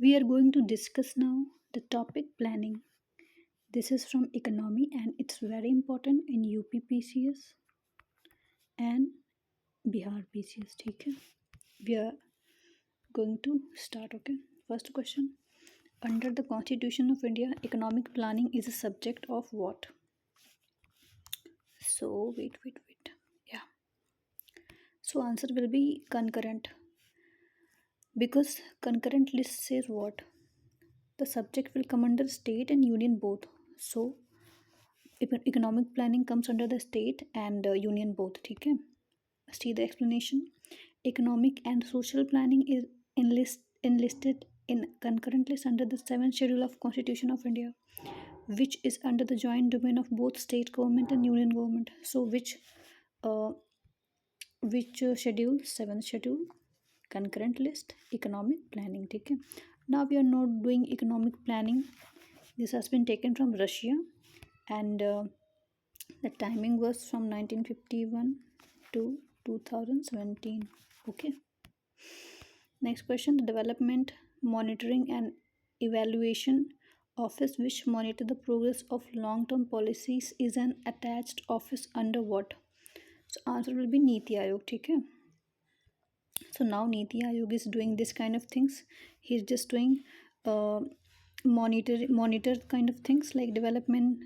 We are going to discuss now the topic planning. This is from economy and it's very important in UP PCS and Bihar PCS. Okay, we are going to start. Okay, first question. Under the Constitution of India, economic planning is a subject of what? So wait. Yeah. So answer will be concurrent because concurrent list says what? The subject will come under state and union both. So economic planning comes under the state and union both. Okay. See the explanation. Economic and social planning is enlisted in concurrent list under the 7th schedule of Constitution of India, which is under the joint domain of both state government and union government. So uh, which schedule? 7th schedule, concurrent list, economic planning. Okay. Now we are not doing economic planning. This has been taken from Russia, and the timing was from 1951 to 2017. Okay. Next question. The development monitoring and evaluation office which monitor the progress of long term policies is an attached office under what? So answer will be Niti Aayog. Okay. So now Niti Aayog is doing this kind of things. He's just doing uh, monitor kind of things like development,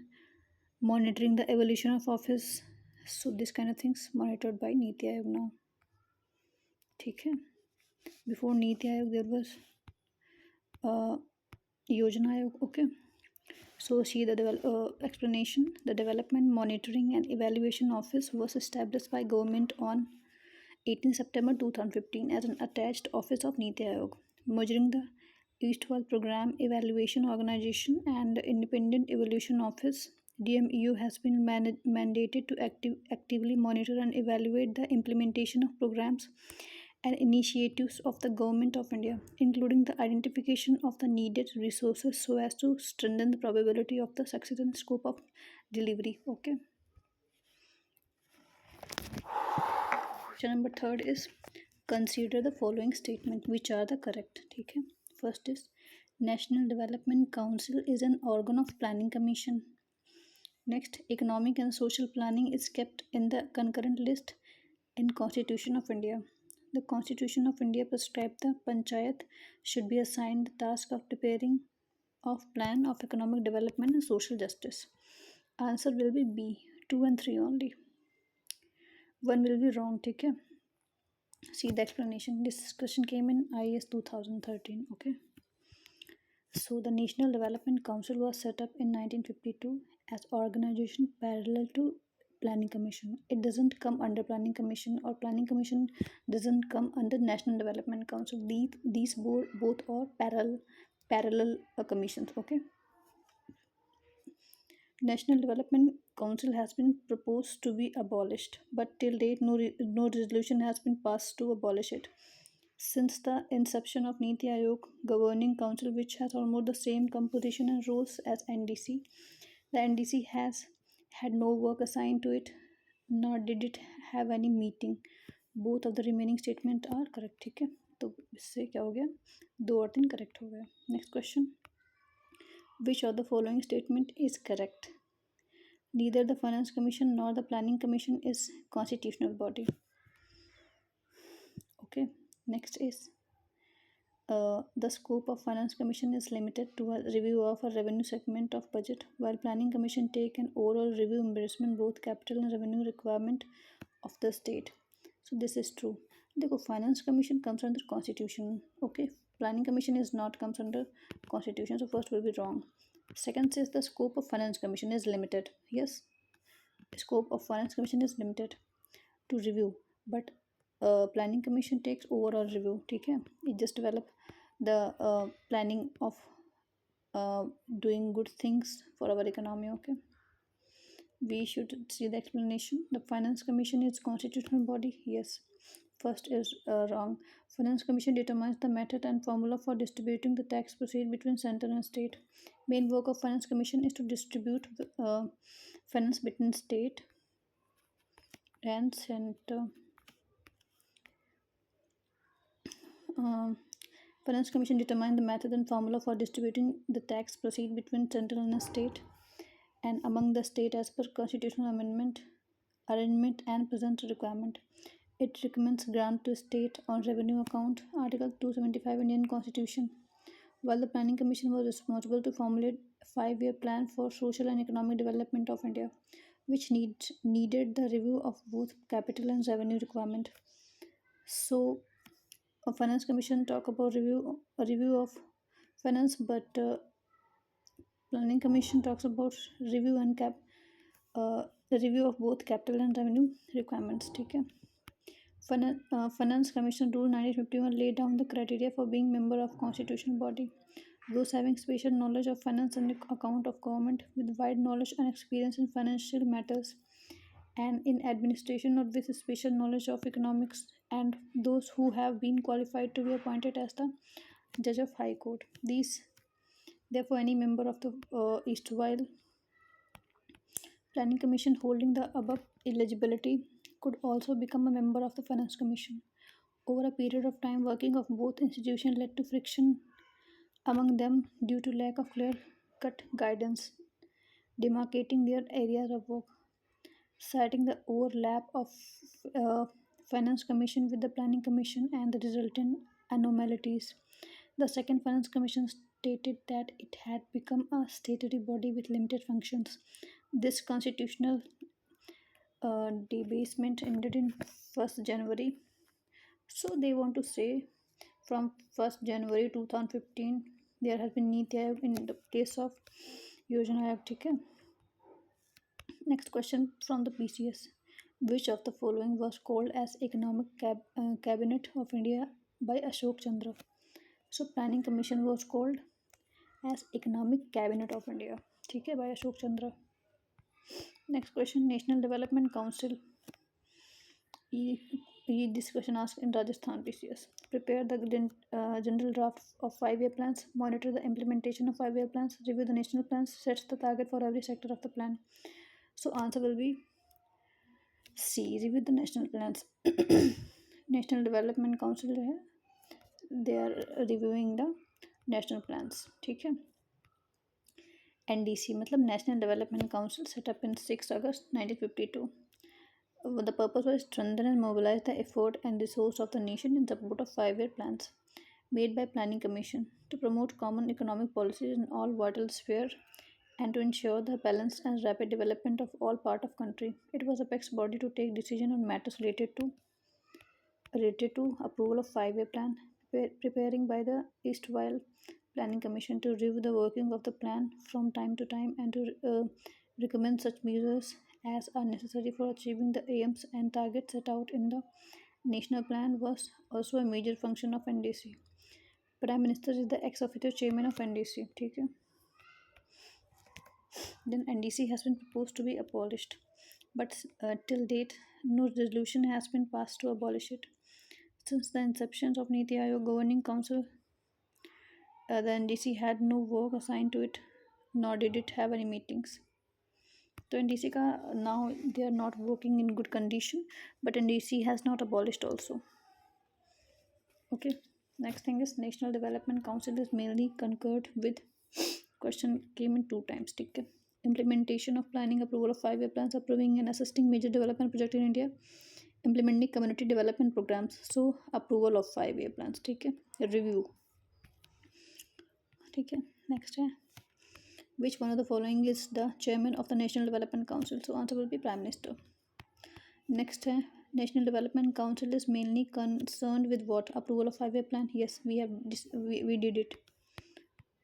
monitoring the evolution of office. So this kind of things monitored by Niti Aayog now. ठीक है. Before Niti Aayog there was uh, Yojana Aayog. Okay. So see the explanation. The Development Monitoring and Evaluation Office was established by government on 18 September 2015 as an attached office of Niti Aayog, merging the Eastwall Program Evaluation Organization and the Independent Evaluation Office. DMEU has been mandated to actively monitor and evaluate the implementation of programs and initiatives of the Government of India, including the identification of the needed resources so as to strengthen the probability of the success and scope of delivery. Okay. Question number third is consider the following statement which are the correct. Okay. First is National Development Council is an organ of planning commission. Next, economic and social planning is kept in the concurrent list in Constitution of India. The Constitution of India prescribed the Panchayat should be assigned the task of preparing of plan of economic development and social justice. Answer will be B, 2 and 3 only. One will be wrong. Okay. See the explanation. This question came in IS 2013. Okay. So the National Development Council was set up in 1952 as organization parallel to Planning Commission. It doesn't come under Planning Commission, or Planning Commission doesn't come under National Development Council. These both are parallel commissions. Okay. National Development Council has been proposed to be abolished, but till date no resolution has been passed to abolish it. Since the inception of Niti Aayog Governing Council, which has almost the same composition and roles as NDC, the NDC has had no work assigned to it, nor did it have any meeting. Both of the remaining statement are correct. ठीक है, तो इससे क्या हो गया, दो और तीन करेक्ट हो गया. Next question. Which of the following statement is correct? Neither the Finance Commission nor the Planning Commission is constitutional body. Okay. Next is the scope of Finance Commission is limited to a review of a revenue segment of budget, while Planning Commission take an overall review embarrassment both capital and revenue requirement of the state. So this is true. देखो Finance Commission comes under Constitution. Okay. Planning Commission is not comes under Constitution. So first will be wrong. Second says the scope of Finance Commission is limited. Yes. Scope of Finance Commission is limited to review, but Planning Commission takes overall review. ठीक है, it just develop the planning of doing good things for our economy. Okay, we should see the explanation. The Finance Commission is constitutional body. Yes, first is wrong. Finance Commission determines the method and formula for distributing the tax proceeds between center and state. Main work of Finance Commission is to distribute finance between state and center. Finance Commission determined the method and formula for distributing the tax proceed between central and state and among the state as per constitutional amendment, arrangement and present requirement. It recommends grant to state on revenue account, Article 275 Indian Constitution, while the Planning Commission was responsible to formulate a 5-year plan for social and economic development of India, which needed the review of both capital and revenue requirement. So, a finance commission talk about review of finance, but planning commission talks about review and the review of both capital and revenue requirements. Okay. Finance Commission Rule 1951 laid down the criteria for being member of constitutional body. Those having special knowledge of finance and account of government with wide knowledge and experience in financial matters and in administration or with special knowledge of economics and those who have been qualified to be appointed as the judge of high court. These therefore any member of the Eastwhile Planning Commission holding the above eligibility could also become a member of the Finance Commission. Over a period of time, working of both institutions led to friction among them due to lack of clear cut guidance demarcating their areas of work, citing the overlap of uh, Finance Commission with the Planning Commission and the resultant anomalies. The second Finance Commission stated that it had become a statutory body with limited functions. This constitutional debasement ended in 1st January. So they want to say from 1st January 2015 there has been Niti Aayog in the place of Yojana Aayog. ठीक है? Next question from the PCS. Which of the following was called as Economic Cabinet of India by Ashok Chandra? So Planning Commission was called as Economic Cabinet of India. ठीक है by Ashok Chandra. Next question. National Development Council. This question asked in Rajasthan PCS. Prepare the general draft of 5-year plans, monitor the implementation of 5-year plans, review the national plans, sets the target for every sector of the plan. So answer will be C. Review the national plans. National Development Council they are reviewing the national plans. ठीक है. NDC मतलब National Development Council set up in 6 August 1952. The purpose was to strengthen and mobilize the effort and resource of the nation in support of 5-year plans made by Planning Commission to promote common economic policies in all vital spheres and to ensure the balanced and rapid development of all part of country. It was apex body to take decision on matters related to approval of 5-year plan, preparing by the Eastwhile Planning Commission to review the working of the plan from time to time and to recommend such measures as are necessary for achieving the aims and targets set out in the national plan was also a major function of NDC. Prime Minister is the ex officio chairman of NDC. ठीक है? Then NDC has been proposed to be abolished, but till date no resolution has been passed to abolish it. Since the inception of Niti Aayog Governing Council, the NDC had no work assigned to it, nor did it have any meetings. So NDC ka now they are not working in good condition, but NDC has not abolished also. Okay. Next thing is National Development Council is mainly concurred with question came in 2 times. ठीक है. Implementation of planning approval of 5-year plans, approving and assisting major development project in India, implementing community development programs. So approval of 5-year plans. ठीक है. Review. ठीक है. Next है. Which one of the following is the chairman of the National Development Council? So answer will be Prime Minister. Next है. National Development Council is mainly concerned with what? Approval of 5-year plan. Yes, we did it.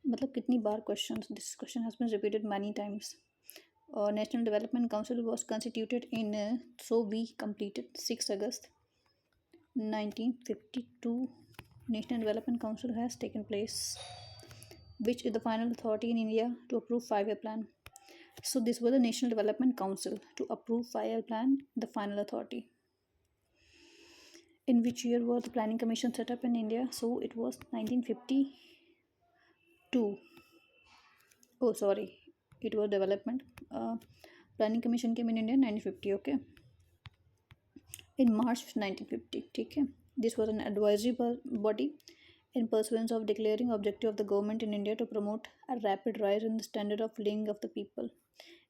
मतलब कितनी बार questions? This question has been repeated many times. National Development Council was constituted in so we completed 6 August 1952. National Development Council has taken place, which is the final authority in India to approve 5-year plan. So this was the National Development Council to approve 5-year plan, the final authority. In which year was the Planning Commission set up in India? So it was 1952. Oh, sorry, it was development. Planning Commission came in India in 1950. Okay, in March 1950. ठीक है. This was an advisory body in pursuance of declaring objective of the government in India to promote a rapid rise in the standard of living of the people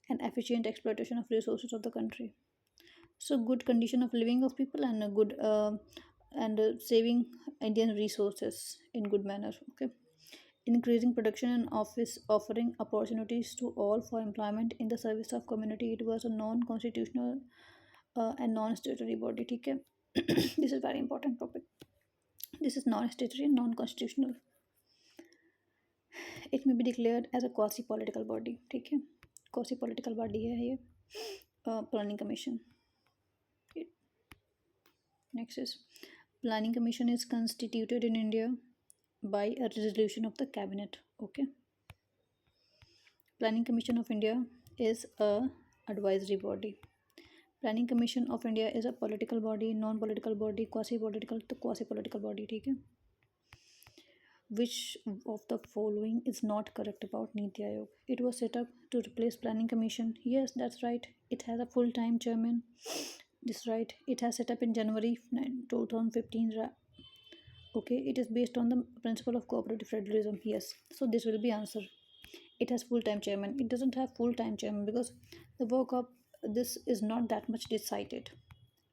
and efficient exploitation of resources of the country. So good condition of living of people and a good saving Indian resources in good manner. Okay, increasing production and office offering opportunities to all for employment in the service of community. It was a non-constitutional and non-statutory body. Okay, this is very important topic. This is non-statutory and non-constitutional. It may be declared as a quasi political body. ठीक है, quasi political body है ये planning commission. Next is planning commission is constituted in India by a resolution of the cabinet. Okay, planning commission of India is a advisory body. Planning commission of India is a political body, non-political body, quasi-political तो quasi-political body. ठीक है, which of the following is not correct about Niti Aayog? It was set up to replace Planning Commission. Yes, that's right. It has a full-time chairman. This right. It has set up in January 2015. Okay, it is based on the principle of cooperative federalism. Yes, so this will be answer. It has full-time chairman. It doesn't have full-time chairman because the work of this is not that much decided.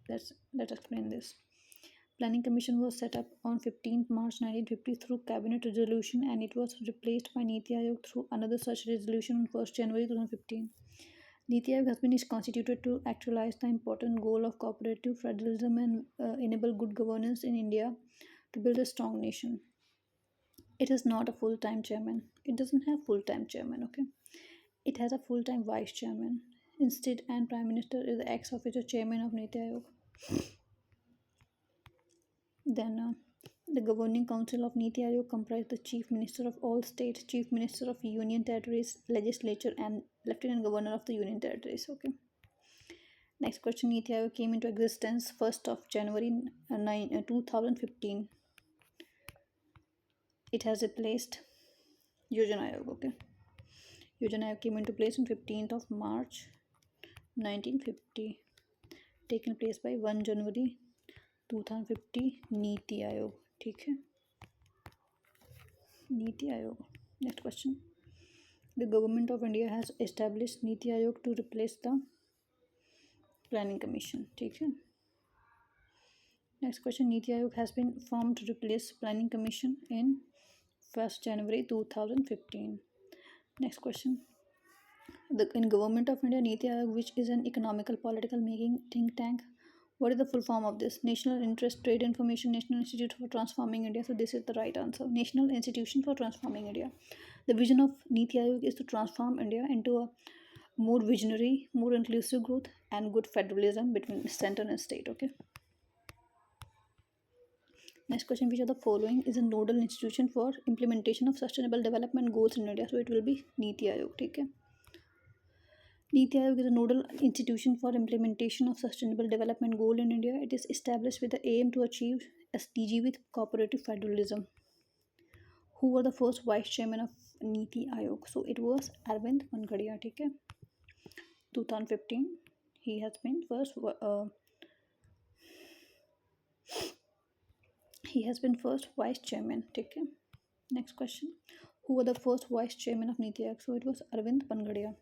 Let's explain this. Planning Commission was set up on 15th March 1950 through cabinet resolution, and it was replaced by Niti Aayog through another such resolution on 1st January 2015. Niti Aayog has been constituted to actualize the important goal of cooperative federalism and enable good governance in India to build a strong nation. It is not a full-time chairman. It doesn't have full-time chairman. Okay, it has a full-time vice chairman instead, and Prime Minister is the ex-officio chairman of Niti Aayog. Then the governing council of Niti Aayog comprised the chief minister of all states, chief minister of union territories, legislature, and lieutenant governor of the union territories. Okay. Next question. Niti Aayog came into existence 1st of January 2015. It has replaced Yojana Aayog. Okay. Yojana Aayog came into place on 15th of March 1950. Taken place by 1 January 2050 NITI Aayog. ठीक है, NITI Aayog. Next question. The government of India has established NITI Aayog to replace the planning commission. ठीक है. Next question. NITI Aayog has been formed to replace planning commission in 1st January 2015. Next question. In government of India, NITI Aayog, which is an economical political making think tank. What is the full form of this? National Interest Trade Information National Institute for Transforming India. So this is the right answer. National Institution for Transforming India. The vision of Niti Aayog is to transform India into a more visionary, more inclusive growth and good federalism between center and state. Okay. Next question. Which of the following is a nodal institution for implementation of sustainable development goals in India? So it will be Niti Aayog. Okay. Niti Aayog is a nodal institution for implementation of sustainable development goal in India. It is established with the aim to achieve SDG with cooperative federalism. Who were the first vice chairman of Niti Aayog? So it was Arvind Mangadia. Okay. 2015. He has been first vice chairman. Okay. Next question. Who were the first vice chairman of Niti Aayog? So it was Arvind Pangadia.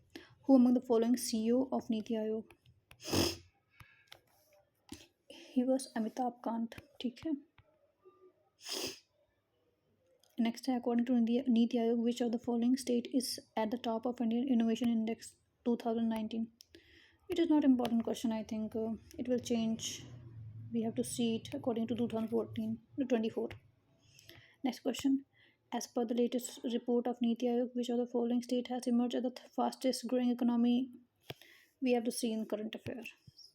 Who among the following CEO of Niti Aayog? He was Amitabh Kant. Okay. Next, according to Niti Aayog, which of the following state is at the top of Indian Innovation Index 2019? It is not important question. I think it will change. We have to see it according to 2014 to 24. Next question. As per the latest report of Niti Aayog, which of the following state has emerged as the fastest growing economy? We have to see in current affair.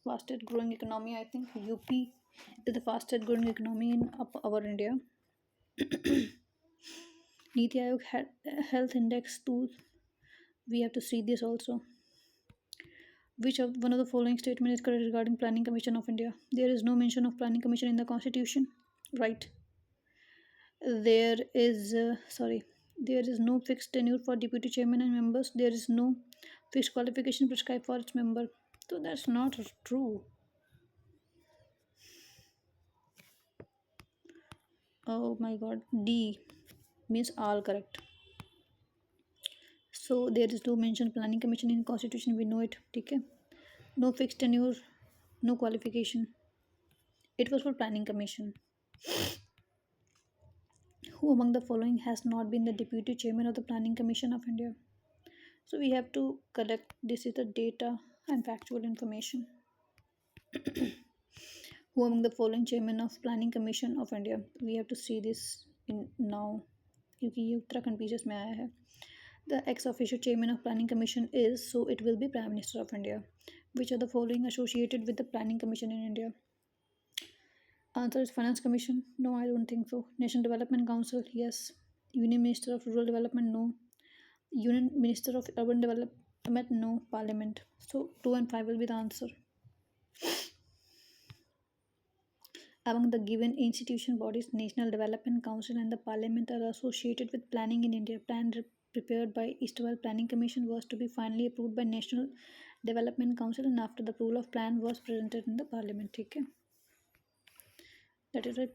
Fastest growing economy, I think UP is the fastest growing economy in our India. Niti Aayog had health index 2. We have to see this also. Which of one of the following statement is correct regarding Planning Commission of India? There is no mention of Planning Commission in the Constitution. Right. There is no fixed tenure for deputy chairman and members. There is no fixed qualification prescribed for its member. So that's not true. Oh my god, D means all correct. So there is no mention planning commission in constitution, we know it. Okay. No fixed tenure, no qualification. It was for planning commission. Who among the following has not been the deputy chairman of the planning commission of India? So we have to collect this is the data and factual information. Who among the following chairman of planning commission of India? We have to see this in now क्योंकि ये उत्तराखंड पीछे में आया है. The ex officio chairman of planning commission is, so it will be Prime Minister of India. Which are the following associated with the planning commission in India? Answer is Finance Commission. No, I don't think so. National Development Council. Yes. Union Minister of Rural Development. No. Union Minister of Urban Development. No. Parliament. So 2 and 5 will be the answer. Among the given institution bodies, National Development Council and the Parliament are associated with planning in India. Plan prepared by Eastwell Planning Commission was to be finally approved by National Development Council, and after the approval of plan was presented in the Parliament. Okay. That is why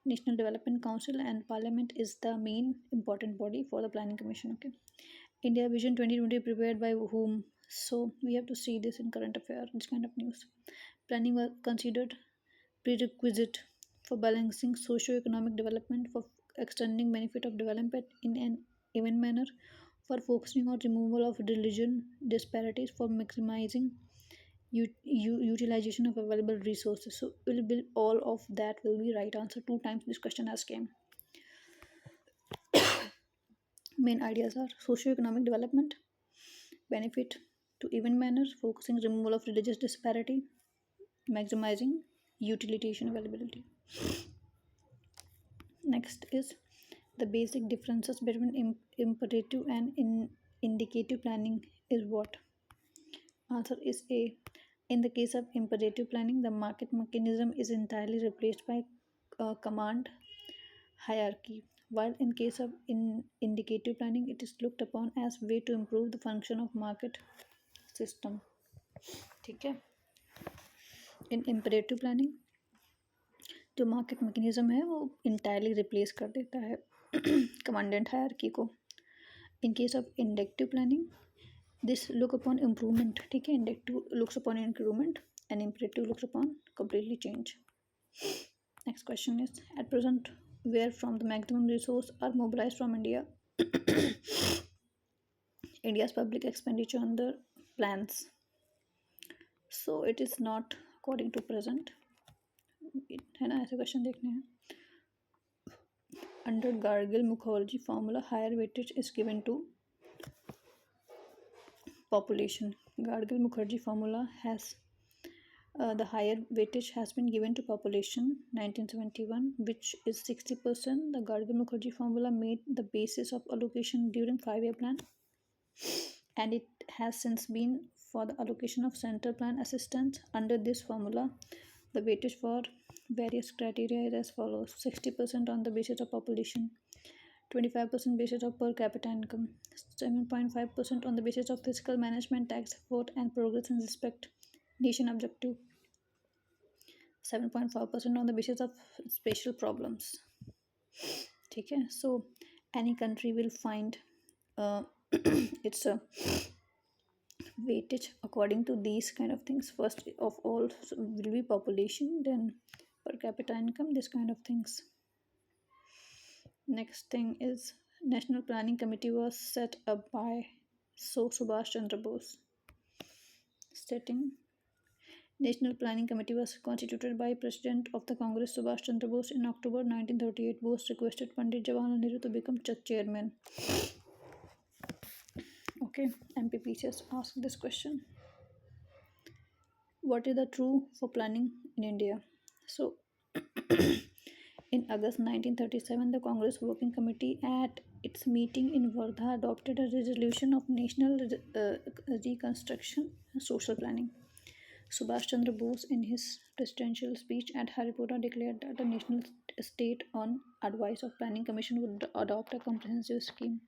National Development Council and Parliament is the main important body for the Planning Commission. Okay. India Vision 2020 prepared by whom? So we have to see this in current affair, this kind of news. Planning was considered prerequisite for balancing socio-economic development, for extending benefit of development in an even manner, for focusing on removal of religion disparities, for maximizing utilization of available resources. So will be all of that will be right answer. Two times this question has came. Main ideas are socio-economic development, benefit to even manners, focusing removal of religious disparity, maximizing utilization availability. Next is the basic differences between imperative and indicative planning is what? Answer is A. In the case of imperative planning, the market mechanism is entirely replaced by command hierarchy, while in case of indicative planning, it is looked upon as way to improve the function of market system. ठीक है. In imperative planning, जो market mechanism है वो entirely replace कर देता है commandant hierarchy को. In case of inductive planning, this look upon improvement. ठीक है. Inductive looks upon increment and imperative looks upon completely change. Next question is, at present, where from the maximum resource are mobilized from India? India's public expenditure on the plans. So it is not according to present. है ना, ऐसे question देखने हैं. Under Gargill Mukherjee formula, higher weightage is given to population. Gargill Mukherjee formula has the higher weightage has been given to population 1971, which is 60%. The Gargill Mukherjee formula made the basis of allocation during 5-year plan, and it has since been for the allocation of central plan assistance. Under this formula, the weightage for various criteria is as follows: 60% on the basis of population, 25% basis of per capita income, 7.5% on the basis of fiscal management, tax effort, and progress and respect nation objective, 7.5% on the basis of spatial problems. ठीक है. So any country will find its weightage according to these kind of things. First of all will be population, then per capita income, this kind of things. Next thing is, National Planning Committee was set up by Subhash Chandra Bose. Stating, National Planning Committee was constituted by President of the Congress Subhash Chandra Bose in October 1938. Bose requested Pandit Jawaharlal Nehru to become chairman. Okay, MPP just asked this question. What is the true for planning in India? So, in August 1937, the Congress Working Committee at its meeting in Wardha adopted a resolution of national reconstruction and social planning. Subhash Chandra Bose, in his presidential speech at Haripura, declared that the national state, on advice of Planning Commission, would adopt a comprehensive scheme.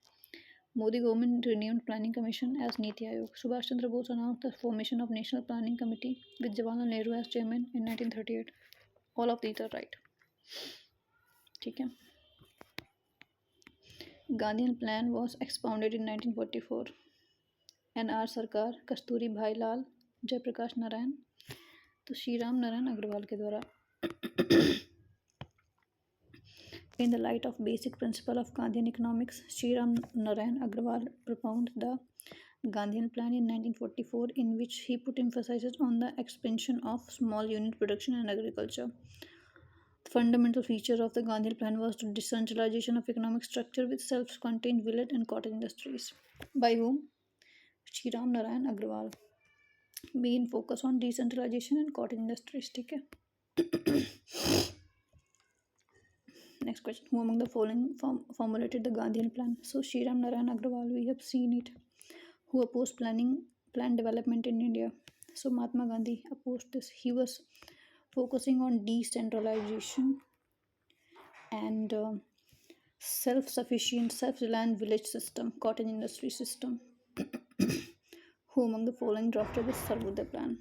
Modi government renamed Planning Commission as Niti Aayog. Subhash Chandra Bose announced the formation of National Planning Committee with Jawaharlal Nehru as chairman in 1938. All of these are right. ठीक है. Gandhian plan was expounded in 1944. N.R. Sarkar, कस्तूरी भाई लाल, जयप्रकाश नारायण, तो श्री राम नारायण अग्रवाल के द्वारा. In the light of basic principle of Gandhian economics, Sri Ram Narayan Agrawal propounded the Gandhian plan in 1944, in which he put emphasis on the expansion of small unit production and agriculture. The fundamental feature of the Gandhian plan was the decentralization of economic structure with self-contained village and cottage industries. By whom? Sri Ram Narayan Agrawal. Main focus on decentralization and cottage industries. ठीक है. Next question. Who among the following formulated the Gandhian plan? So Sri Ram Narayan Agrawal, we have seen it. Who opposed planned development in India? So Mahatma Gandhi opposed this. He was focusing on decentralization and self-sufficient, self-reliant village system, cottage industry system. Who among the following drafted the Sarvodaya plan?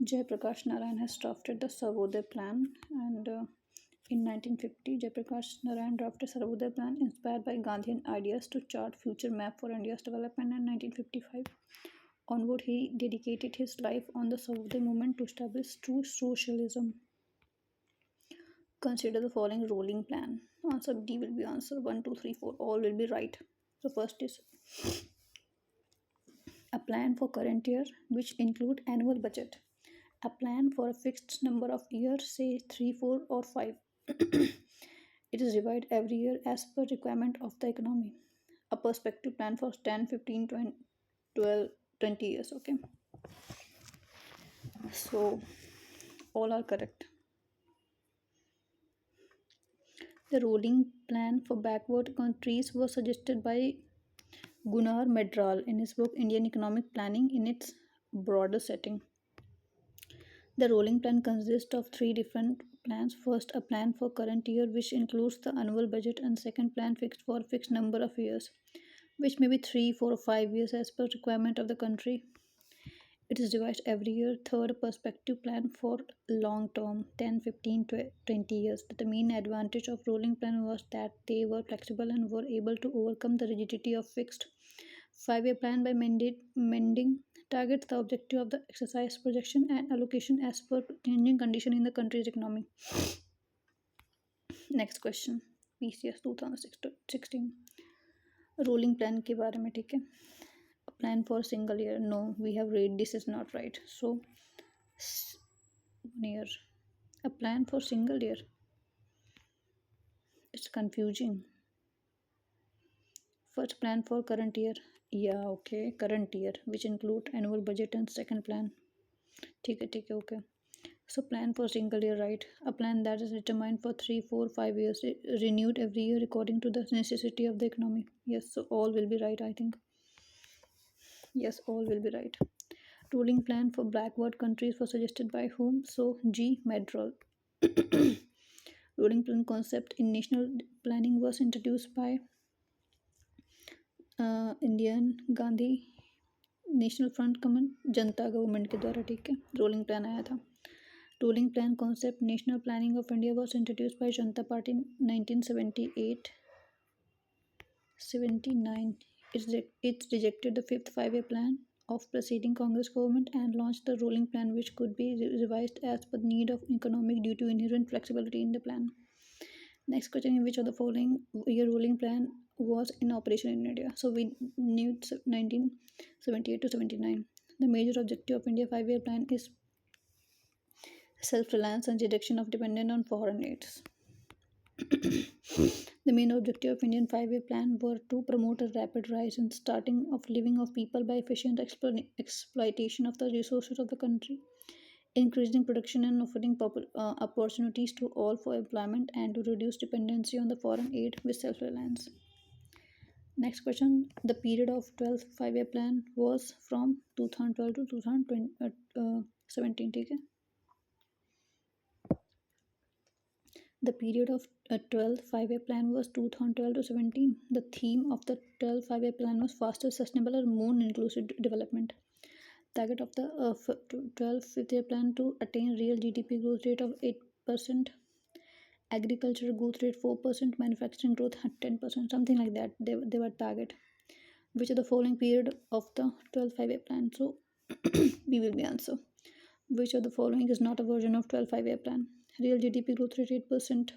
Jay Prakash Narayan has drafted the Sarvodaya plan, and in 1950, Jayaprakash Narayan drafted Sarvodaya plan inspired by Gandhian ideas to chart future map for India's development. In 1955 onward, he dedicated his life on the Sarvodaya movement to establish true socialism. Consider the following rolling plan. Answer D will be answer 1, 2, 3, 4. All will be right. So first is a plan for current year which include annual budget. A plan for a fixed number of years, say 3, 4 or 5. It is revised every year as per requirement of the economy. A perspective plan for 10, 15, 20, 12, 20 years. Okay. So all are correct. The rolling plan for backward countries was suggested by Gunnar Medral in his book Indian Economic Planning in its broader setting. The rolling plan consists of three different plans. First, a plan for current year which includes the annual budget, and second plan fixed for a fixed number of years, which may be 3, 4 or 5 years as per requirement of the country. It is revised every year. Third, a perspective plan for long term 10, 15, 20 years. The main advantage of rolling plan was that they were flexible and were able to overcome the rigidity of fixed 5-year plan by mending targets the objective of the exercise projection and allocation as per changing condition in the country's economy. Next question. PCS 2016 rolling plan के बारे में. ठीक है. A plan for single year. No, we have read this is not right. So 1 year. A plan for single year. It's confusing. First plan for current year. Yeah, okay. Current year, which include annual budget and second plan. ठीक है, okay. So plan for single year, right? A plan that is determined for 3, 4, 5 years, renewed every year according to the necessity of the economy. Yes, so all will be right, I think. Yes, all will be right. Ruling plan for backward countries was suggested by whom? So G. Medral. Ruling plan concept in national planning was introduced by Indian Gandhi national front comment Janata government के द्वारा. ठीक है. Rolling plan आया था. Rolling plan concept national planning of India was introduce by Janata party 1978-79. It rejected the fifth 5-year plan of preceding Congress government and launched the rolling plan, which could be revised as per the need of economic due to inherent flexibility in the plan. Next question: in which of the following year rolling plan was in operation in India? So we knew 1978 to 79. The major objective of India 5-year plan is self-reliance and reduction of dependence on foreign aids. The main objective of Indian 5-year plan were to promote a rapid rise in starting of living of people by efficient exploitation of the resources of the country, increasing production and offering opportunities to all for employment, and to reduce dependency on the foreign aid with self-reliance. Next question. The period of 12th 5-year plan was from 2012 to 2017. ठीक है. The period of 12th 5-year plan was 2012 to 17. The theme of the 12th 5-year plan was faster, sustainable, and more inclusive development. Target of the 12th 5th year plan to attain real GDP growth rate of 8% agriculture growth rate 4%, manufacturing growth 10%, something like that. They were target. Which of the following period of the 12 5-year plan? So B will be answer. Which of the following is not a version of 12 5-year plan? Real GDP growth rate 8%,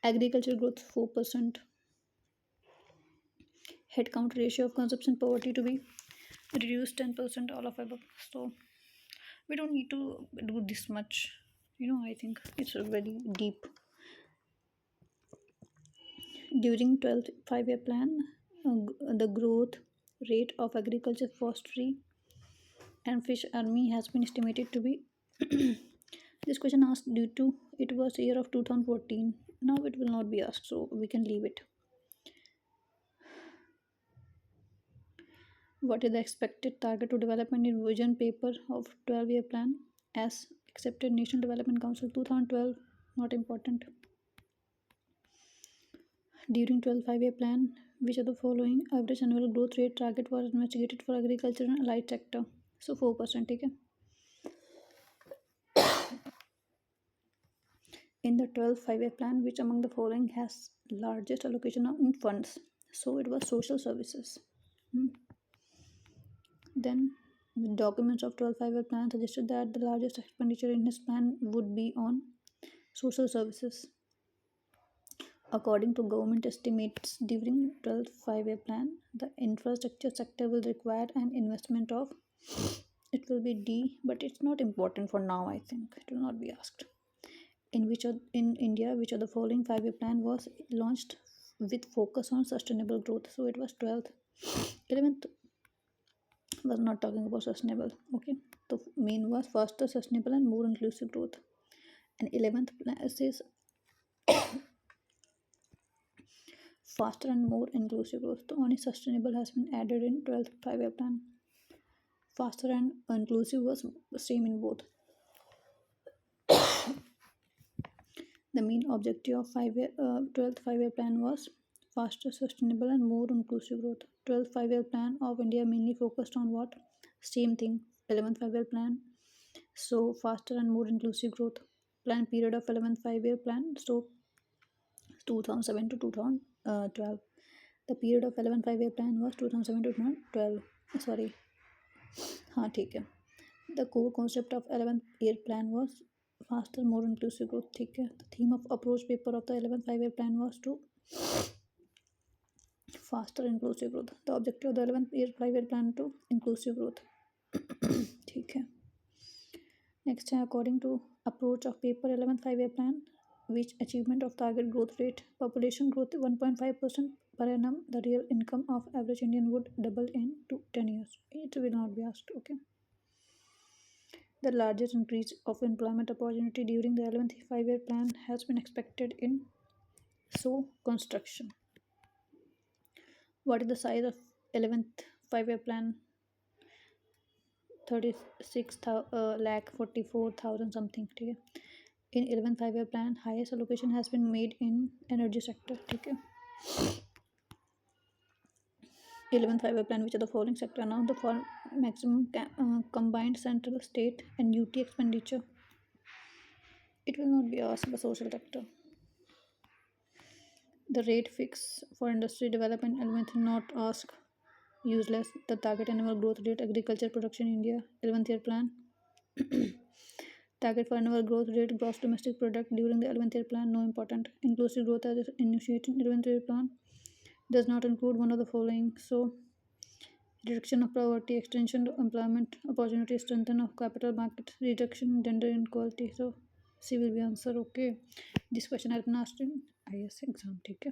agriculture growth 4%, headcount ratio of consumption poverty to be reduced 10%, all of above. So we don't need to do this much. I think it's a very deep. During 12 5-year plan, the growth rate of agriculture, forestry, and fish army has been estimated to be. This question asked due to it was year of 2014. Now it will not be asked, so we can leave it. What is the expected target to development in vision paper of 12-year plan as accepted National Development Council 2012? Not important. During 12 5-year plan, which of the following average annual growth rate target was investigated for agriculture and allied sector? So 4%. Okay. In the 12 5-year plan, which among the following has largest allocation in funds? So it was social services. Then the documents of 12 5-year plan suggested that the largest expenditure in his plan would be on social services. According to government estimates during 12 5-year plan, the infrastructure sector will require an investment of, it will be D, but it's not important for now. I think it will not be asked. In India, which of the following 5-year plan was launched with focus on sustainable growth? So it was 12th. 11th was not talking about sustainable. Okay, the main was faster, sustainable, and more inclusive growth. And 11th says faster and more inclusive growth. The only sustainable has been added in 12th 5-year plan. Faster and inclusive was same in both. The main objective of 12th 5-year plan was faster, sustainable, and more inclusive growth. 12th 5-year plan of India mainly focused on what? Same thing. 11th 5-year plan. So faster and more inclusive growth. Plan period of 11th 5-year plan. So 2007 to 2012. The period of 11th 5-year plan was 2007 to 2012. Sorry. हाँ ठीक है. The core concept of 11th year plan was faster, more inclusive growth. ठीक है. The theme of approach paper of the 11th 5-year plan was to faster inclusive growth. The objective of the 11th year 5-year plan to inclusive growth. ठीक है. Next, according to approach of paper 11th 5-year plan, which achievement of target growth rate, population growth 1.5% per annum, the real income of average Indian would double in 10 years. It will not be asked. Okay. The largest increase of employment opportunity during the 11th 5-year plan has been expected in construction. What is the size of 11th 5-year plan? 36 lakh 44,000 something. Okay. In 11th 5-year plan, highest allocation has been made in energy sector. Okay. 11th 5-year plan, which are the following sector now? The maximum combined central, state, and UT expenditure. It will not be asked. The social sector. The rate fix for industry development element not asked. Useless. The target annual growth rate agriculture production in India 11th year plan. Target for annual growth rate gross domestic product during the 11th year plan, no important. Inclusive growth as initiated 11th year plan does not include one of the following. So reduction of poverty, extension of employment opportunity, strengthen of capital market, reduction in gender inequality. So C will be answer. Okay, this question has been asked in IS exam. Okay.